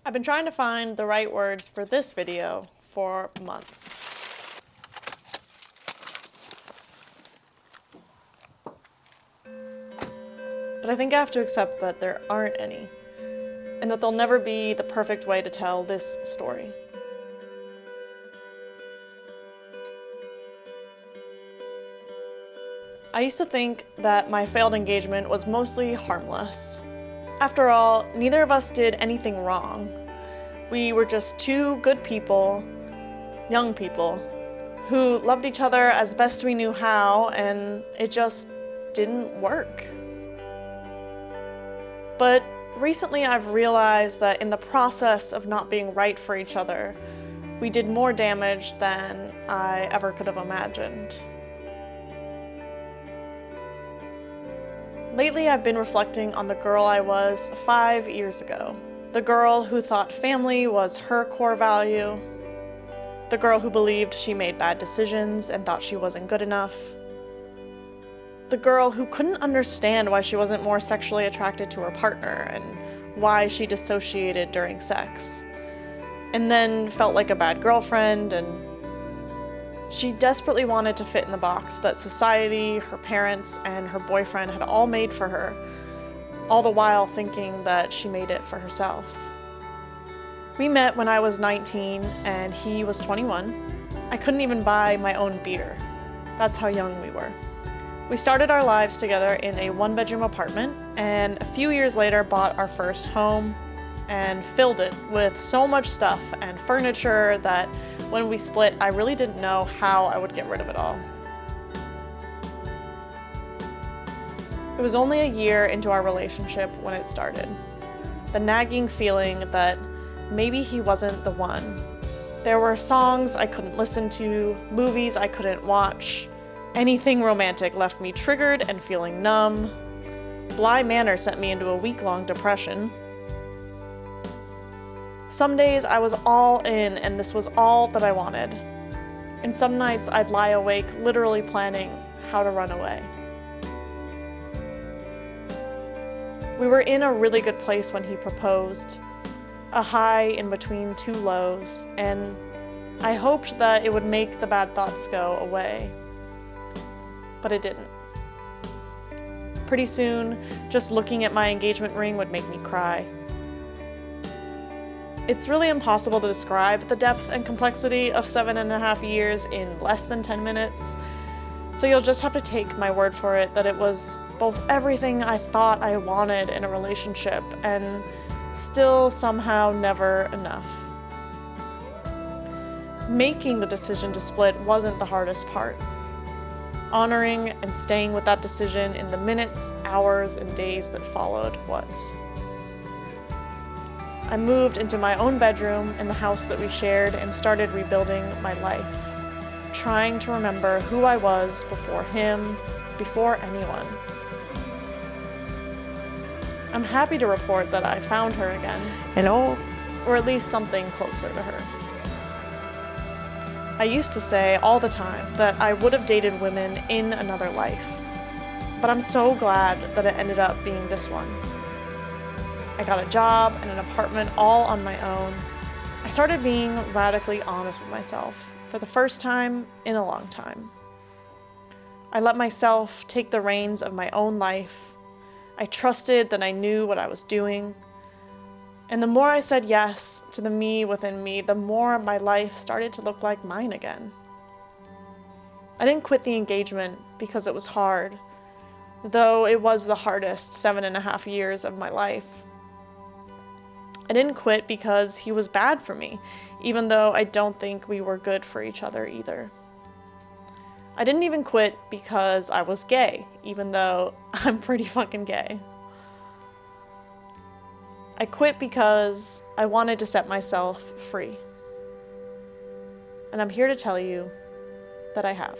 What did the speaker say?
I've been trying to find the right words for this video for months. But I think I have to accept that there aren't any, and that there'll never be the perfect way to tell this story. I used to think that my failed engagement was mostly harmless. After all, neither of us did anything wrong. We were just two good people, young people, who loved each other as best we knew how, and it just didn't work. But recently I've realized that in the process of not being right for each other, we did more damage than I ever could have imagined. Lately, I've been reflecting on the girl I was 5 years ago. The girl who thought family was her core value. The girl who believed she made bad decisions and thought she wasn't good enough. The girl who couldn't understand why she wasn't more sexually attracted to her partner and why she dissociated during sex. And then felt like a bad girlfriend, and she desperately wanted to fit in the box that society, her parents, and her boyfriend had all made for her, all the while thinking that she made it for herself. We met when I was 19 and he was 21. I couldn't even buy my own beer. That's how young we were. We started our lives together in a one-bedroom apartment, and a few years later bought our first home and filled it with so much stuff and furniture that when we split, I really didn't know how I would get rid of it all. It was only a year into our relationship when it started. The nagging feeling that maybe he wasn't the one. There were songs I couldn't listen to, movies I couldn't watch. Anything romantic left me triggered and feeling numb. Bly Manor sent me into a week-long depression. Some days I was all in and this was all that I wanted. And some nights I'd lie awake literally planning how to run away. We were in a really good place when he proposed, a high in between two lows, and I hoped that it would make the bad thoughts go away. But it didn't. Pretty soon, just looking at my engagement ring would make me cry. It's really impossible to describe the depth and complexity of 7.5 years in less than 10 minutes, so you'll just have to take my word for it that it was both everything I thought I wanted in a relationship and still somehow never enough. Making the decision to split wasn't the hardest part. Honoring and staying with that decision in the minutes, hours, and days that followed was. I moved into my own bedroom in the house that we shared and started rebuilding my life, trying to remember who I was before him, before anyone. I'm happy to report that I found her again. Hello? Or at least something closer to her. I used to say all the time that I would have dated women in another life, but I'm so glad that it ended up being this one. I got a job and an apartment all on my own. I started being radically honest with myself for the first time in a long time. I let myself take the reins of my own life. I trusted that I knew what I was doing. And the more I said yes to the me within me, the more my life started to look like mine again. I didn't quit the engagement because it was hard, though it was the hardest 7.5 years of my life. I didn't quit because he was bad for me, even though I don't think we were good for each other either. I didn't even quit because I was gay, even though I'm pretty fucking gay. I quit because I wanted to set myself free. And I'm here to tell you that I have.